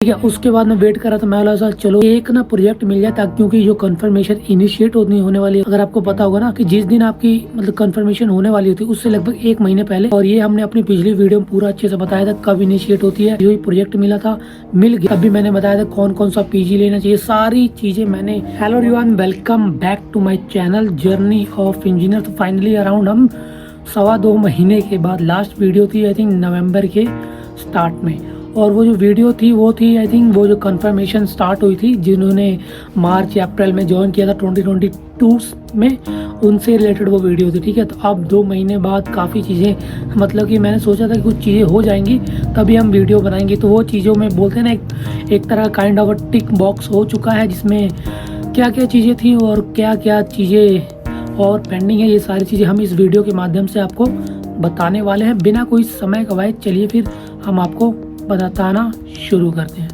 ठीक है। उसके बाद मैं वेट कर रहा था, मैं बोला सर चलो एक ना प्रोजेक्ट मिल जाए, ताकि क्योंकि जो कंफर्मेशन इनिशिएट होने वाली है, अगर आपको पता होगा ना कि जिस दिन आपकी मतलब कंफर्मेशन होने वाली होती है उससे लगभग 1 महीने पहले, और ये हमने अपनी पिछली वीडियो में पूरा अच्छे से बताया था कब इनिशिएट होती है। जो प्रोजेक्ट मिला था मिल गया। अभी मैंने बताया था कौन कौन सा पीजी लेना चाहिए, सारी चीजें मैंने। Hello everyone, welcome back to my channel journey of engineer. तो फाइनली अराउंड हम 2.25 महीने के बाद लास्ट वीडियो थी आई थिंक नवंबर के स्टार्ट में, और वो जो वीडियो थी वो थी आई थिंक वो जो कंफर्मेशन स्टार्ट हुई थी जिन्होंने मार्च या अप्रैल में ज्वाइन किया था 2022 में, उनसे रिलेटेड वो वीडियो थी। ठीक है। तो अब 2 महीने बाद काफ़ी चीज़ें, मतलब कि मैंने सोचा था कि कुछ चीज़ें हो जाएंगी तभी हम वीडियो बनाएंगे, तो वो चीज़ों में बोलते हैं ना एक तरह काइंड ऑफ टिक बॉक्स हो चुका है, जिसमें क्या क्या चीज़ें थी और क्या क्या चीज़ें और पेंडिंग है, ये सारी चीज़ें हम इस वीडियो के माध्यम से आपको बताने वाले हैं। बिना कोई समय गवाए चलिए फिर हम आपको बताना शुरू करते हैं।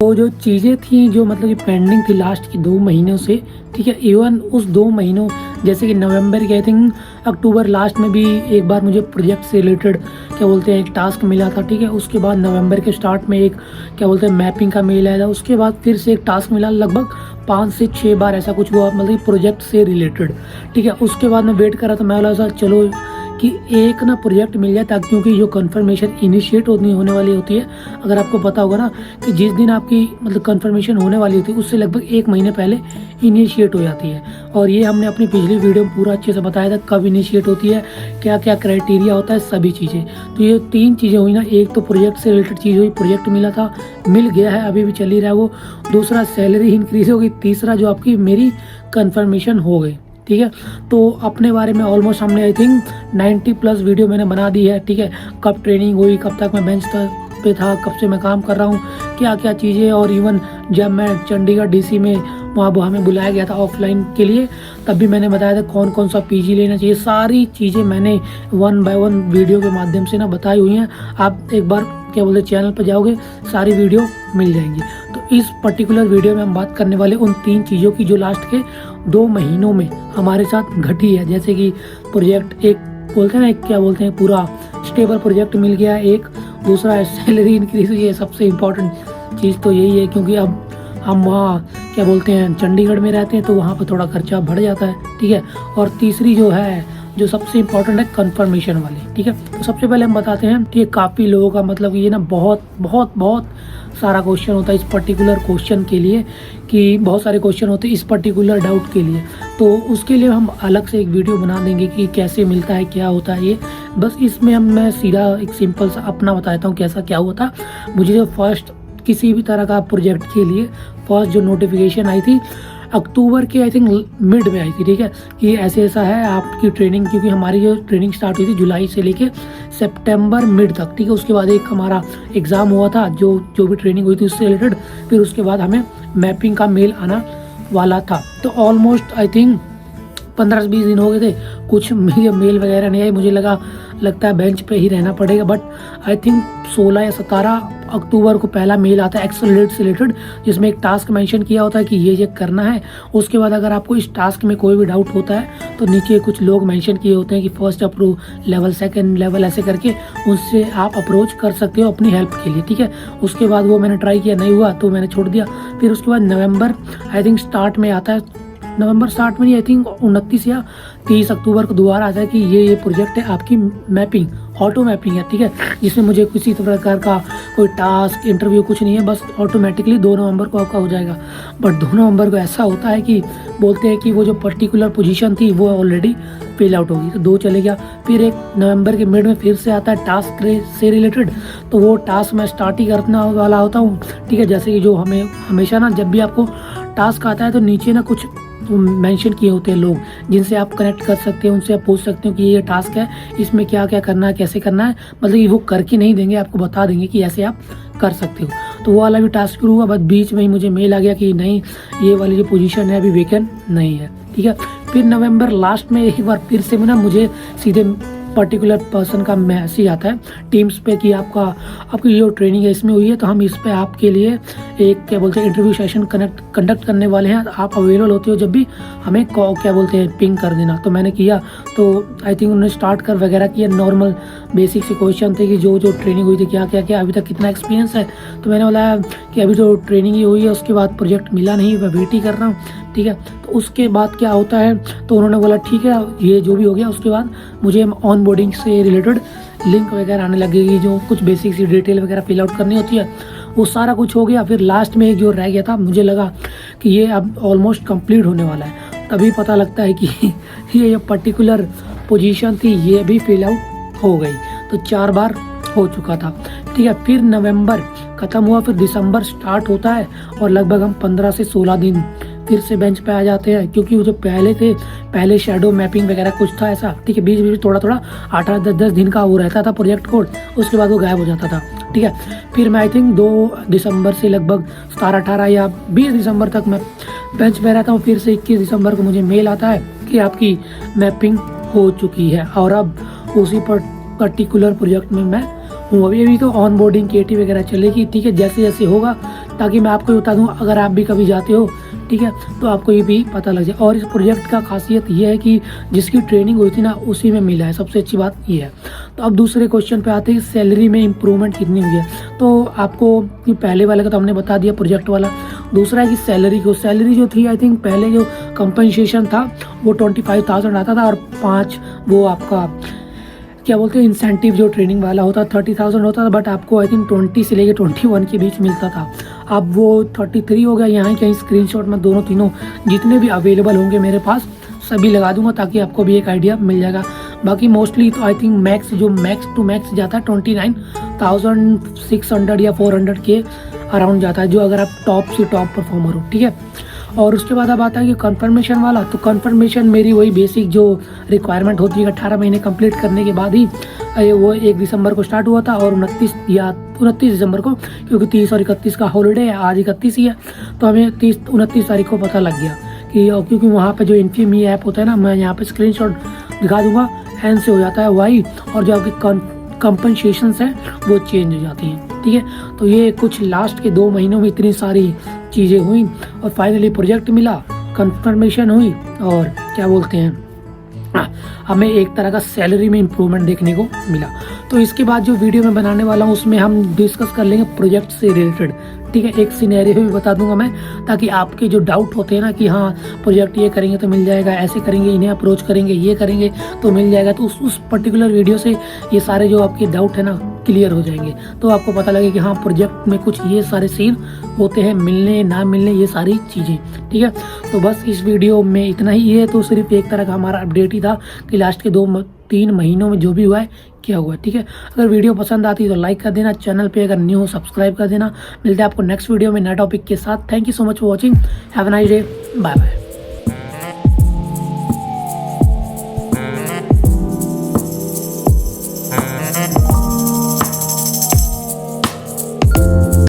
वो जो चीज़ें थी जो मतलब कि पेंडिंग थी लास्ट की 2 महीनों से, ठीक है, इवन उस 2 महीनों जैसे कि नवंबर के आई थिंक अक्टूबर लास्ट में भी एक बार मुझे प्रोजेक्ट से रिलेटेड क्या बोलते हैं एक टास्क मिला था। ठीक है। उसके बाद नवंबर के स्टार्ट में एक क्या बोलते हैं मैपिंग का मेल आया था। उसके बाद फिर से एक टास्क मिला, लगभग 5 से 6 बार ऐसा कुछ हुआ, मतलब प्रोजेक्ट से रिलेटेड। ठीक है। उसके बाद मैं वेट कर रहा था, मैं बोला सर चलो कि एक ना प्रोजेक्ट मिल जाए, ताकि क्योंकि जो कंफर्मेशन इनिशिएट होने वाली होती है, अगर आपको पता होगा ना कि जिस दिन आपकी मतलब कंफर्मेशन होने वाली होती है उससे लगभग 1 महीने पहले इनिशिएट हो जाती है। और ये हमने अपनी पिछली वीडियो में पूरा अच्छे से बताया था कब इनिशिएट होती है, क्या क्या क्राइटेरिया होता है, सभी चीज़ें। तो ये 3 चीज़ें हुई ना, एक तो प्रोजेक्ट से रिलेटेड चीज़ हुई, प्रोजेक्ट मिला था, मिल गया है, अभी भी चल ही रहा है वो। दूसरा सैलरी इंक्रीज हो गई। तीसरा जो आपकी मेरी कंफर्मेशन हो गई। ठीक है। तो अपने बारे में ऑलमोस्ट हमने आई थिंक 90+ वीडियो मैंने बना दी है। ठीक है। कब ट्रेनिंग हुई, कब तक मैं बेंच पे था, कब से मैं काम कर रहा हूँ, क्या क्या चीज़ें, और इवन जब मैं चंडीगढ़ डीसी में वहाँ हमें बुलाया गया था ऑफलाइन के लिए, तब भी मैंने बताया था कौन कौन सा पीजी लेना चाहिए। सारी चीज़ें मैंने 1 बाय 1 वीडियो के माध्यम से ना बताई हुई हैं। आप एक बार क्या बोलते चैनल पर जाओगे सारी वीडियो मिल जाएंगी। तो इस पर्टिकुलर वीडियो में हम बात करने वाले उन 3 चीज़ों की जो लास्ट के 2 महीनों में हमारे साथ घटी है। जैसे कि प्रोजेक्ट एक बोलते हैं ना, एक क्या बोलते हैं पूरा स्टेबल प्रोजेक्ट मिल गया, एक दूसरा सैलरी इंक्रीज हुई है। सबसे इम्पोर्टेंट चीज़ तो यही है, क्योंकि अब हम वहाँ क्या बोलते हैं चंडीगढ़ में रहते हैं, तो वहाँ पर थोड़ा खर्चा बढ़ जाता है। ठीक है। और तीसरी जो है जो सबसे इम्पोर्टेंट है कंफर्मेशन वाली। ठीक है। तो सबसे पहले हम बताते हैं कि काफ़ी लोगों का मतलब ये ना बहुत बहुत बहुत सारा क्वेश्चन होता है इस पर्टिकुलर क्वेश्चन के लिए, कि बहुत सारे क्वेश्चन होते हैं इस पर्टिकुलर डाउट के लिए। तो उसके लिए हम अलग से एक वीडियो बना देंगे कि कैसे मिलता है, क्या होता है ये। बस इसमें मैं सीधा एक सिंपल सा अपना बताता हूँ कैसा क्या हुआ था। मुझे जो फर्स्ट किसी भी तरह का प्रोजेक्ट के लिए फर्स्ट जो नोटिफिकेशन आई थी अक्टूबर के आई थिंक मिड में आई थी। ठीक है। कि ऐसे ऐसा है आपकी ट्रेनिंग, क्योंकि हमारी जो ट्रेनिंग स्टार्ट हुई थी जुलाई से लेके सितंबर मिड तक। ठीक है। उसके बाद एक हमारा एग्ज़ाम हुआ था जो भी ट्रेनिंग हुई थी उससे रिलेटेड, फिर उसके बाद हमें मैपिंग का मेल आना वाला था। तो ऑलमोस्ट आई थिंक 15 से 20 दिन हो गए थे, कुछ मेल वगैरह नहीं आई। मुझे लगता है बेंच पे ही रहना पड़ेगा, बट आई थिंक 16 या 17 अक्टूबर को पहला मेल आता है एक्सेलरेट से रिलेटेड, जिसमें एक टास्क मेंशन किया होता है कि ये करना है। उसके बाद अगर आपको इस टास्क में कोई भी डाउट होता है तो नीचे कुछ लोग मेंशन किए होते हैं कि first approve level, second level, ऐसे करके उनसे आप अप्रोच कर सकते हो अपनी हेल्प के लिए। ठीक है। उसके बाद वो मैंने ट्राई किया, नहीं हुआ तो मैंने छोड़ दिया। फिर उसके बाद नवंबर आई थिंक स्टार्ट में आता है, नवंबर स्टार्ट में नहीं आई थिंक 29 या 30 अक्टूबर को दोबारा आता है कि ये प्रोजेक्ट है आपकी मैपिंग, ऑटो मैपिंग है। ठीक है। जिसमें मुझे किसी प्रकार का कोई टास्क इंटरव्यू कुछ नहीं है, बस ऑटोमेटिकली 2 नवंबर को आपका हो जाएगा। बट 2 नवंबर को ऐसा होता है कि बोलते हैं कि वो जो पर्टिकुलर पोजीशन थी वो ऑलरेडी फिल आउट होगी, तो 2 चले गया। फिर 1 नवंबर के मिड में फिर से आता है टास्क से रिलेटेड, तो वो टास्क मैं स्टार्ट ही करने वाला होता हूँ। ठीक है। जैसे कि जो हमें हमेशा ना जब भी आपको टास्क आता है तो नीचे ना कुछ मेंशन किए होते हैं लोग जिनसे आप कनेक्ट कर सकते हैं, उनसे आप पूछ सकते हो कि ये टास्क है, इसमें क्या क्या करना है, कैसे करना है। मतलब कि वो करके नहीं देंगे, आपको बता देंगे कि ऐसे आप कर सकते हो। तो वो वाला भी टास्क शुरू हुआ, बस बीच में ही मुझे मेल आ गया कि नहीं, ये वाली जो पोजीशन है अभी वेकेंट नहीं है। ठीक है। फिर नवंबर लास्ट में एक बार फिर से ना मुझे सीधे पर्टिकुलर पर्सन का मैसेज आता है टीम्स पे कि आपकी जो ट्रेनिंग है इसमें हुई है, तो हम इस पे आपके लिए एक क्या बोलते हैं इंटरव्यू सेशन कंडक्ट करने वाले हैं, आप अवेलेबल होते हो जब भी हमें क्या बोलते हैं पिंग कर देना। तो मैंने किया, तो आई थिंक उन्होंने स्टार्ट कर वगैरह किया। नॉर्मल बेसिक से क्वेश्चन थे कि जो ट्रेनिंग हुई थी क्या अभी तक कितना एक्सपीरियंस है। तो मैंने बोला कि अभी तो ट्रेनिंग ही हुई है, उसके बाद प्रोजेक्ट मिला नहीं, मैं वेट ही कर रहा हूँ, ठीक है। तो उसके बाद क्या होता है, तो उन्होंने बोला ठीक है ये जो भी हो गया। उसके बाद मुझे ऑन बोर्डिंग से रिलेटेड लिंक वगैरह आने लगेगी, जो कुछ बेसिक सी डिटेल वगैरह फिल आउट करनी होती है, वो सारा कुछ हो गया। फिर लास्ट में एक जो रह गया था, मुझे लगा कि ये अब ऑलमोस्ट कंप्लीट होने वाला है, तभी पता लगता है कि ये जो पर्टिकुलर पोजीशन थी ये भी फिल आउट हो गई। तो 4 बार हो चुका था, ठीक है। फिर नवंबर ख़त्म हुआ, फिर दिसंबर स्टार्ट होता है और लगभग हम 15 से 16 दिन फिर से बेंच पे आ जाते हैं, क्योंकि वो जो पहले शेडो मैपिंग वगैरह कुछ था ऐसा, ठीक है। बीच बीच थोड़ा 8-10 दिन का वो रहता था प्रोजेक्ट कोड, उसके बाद वो गायब हो जाता था, ठीक है। फिर मैं आई थिंक 2 दिसंबर से लगभग 17-18 या 20 दिसंबर तक मैं बेंच पे रहता हूँ। फिर से 21 दिसंबर को मुझे मेल आता है कि आपकी मैपिंग हो चुकी है, और अब उसी पर्टिकुलर प्रोजेक्ट में मैं हूँ। अभी तो ऑन बोर्डिंग केटी वगैरह चलेगी, ठीक है, जैसे जैसे होगा, ताकि मैं आपको बता दूँ अगर आप भी कभी जाते हो, ठीक है, तो आपको ये भी पता लग जाए। और इस प्रोजेक्ट का खासियत ये है कि जिसकी ट्रेनिंग हुई थी ना उसी में मिला है, सबसे अच्छी बात ये है। तो अब दूसरे क्वेश्चन पे आते हैं कि सैलरी में इम्प्रूवमेंट कितनी हुई है। तो आपको पहले वाले का तो हमने बता दिया, प्रोजेक्ट वाला। दूसरा है कि सैलरी जो थी, आई थिंक पहले जो कंपनसेशन था वो 25,000 आता था, और 5 वो आपका क्या बोलते हैं इंसेंटिव जो ट्रेनिंग वाला होता 30,000 होता था, बट आपको आई थिंक 20 से लेके 21 के बीच मिलता था। अब वो 33 हो गया। यहाँ कहीं स्क्रीनशॉट में दोनों तीनों जितने भी अवेलेबल होंगे मेरे पास सभी लगा दूंगा, ताकि आपको भी एक आइडिया मिल जाएगा। बाकी मोस्टली तो I think max to max जाता है 29,600 या 400 के अराउंड जाता है, जो अगर आप टॉप से टॉप परफॉर्मर हो, ठीक है। और उसके बाद अब आता है कि कंफर्मेशन वाला। तो कंफर्मेशन मेरी वही बेसिक जो रिक्वायरमेंट होती है 18 महीने कंप्लीट करने के बाद ही वो 1 दिसंबर को स्टार्ट हुआ था, और 29 दिसंबर को, क्योंकि 30 और 31 का हॉलीडे है, आज 31 ही है, तो हमें 29 तारीख को पता लग गया कि, क्योंकि वहाँ पे जो इन्फीमी ऐप होता है ना, मैं यहाँ पे स्क्रीनशॉट दिखा दूंगा, हैंड से हो जाता है वाई, और जो आपकी कंपनसेशंस हैं वो चेंज हो जाती हैं, ठीक है। तो ये कुछ लास्ट के 2 महीनों में इतनी सारी चीज़ें हुई, और फाइनली प्रोजेक्ट मिला, कंफर्मेशन हुई, और क्या बोलते हैं हमें एक तरह का सैलरी में इम्प्रूवमेंट देखने को मिला। तो इसके बाद जो वीडियो मैं बनाने वाला हूँ उसमें हम डिस्कस कर लेंगे प्रोजेक्ट से रिलेटेड, ठीक है। एक सिनेरियो भी बता दूंगा मैं, ताकि आपके जो डाउट होते हैं ना कि हाँ प्रोजेक्ट ये करेंगे तो मिल जाएगा, ऐसे करेंगे, इन्हें अप्रोच करेंगे, ये करेंगे तो मिल जाएगा, तो उस पर्टिकुलर वीडियो से ये सारे जो आपके डाउट है ना क्लियर हो जाएंगे। तो आपको पता लगे कि हाँ प्रोजेक्ट में कुछ ये सारे सीन होते हैं, मिलने ना मिलने, ये सारी चीज़ें, ठीक है। तो बस इस वीडियो में इतना ही है, तो सिर्फ एक तरह का हमारा अपडेट ही था कि लास्ट के 2-3 महीनों में जो भी हुआ है क्या हुआ है, ठीक है। अगर वीडियो पसंद आती है तो लाइक कर देना, चैनल पे अगर न्यू हो सब्सक्राइब कर देना। मिलते हैं आपको नेक्स्ट वीडियो में नए टॉपिक के साथ। Thank you so much for watching, have a nice day, bye bye.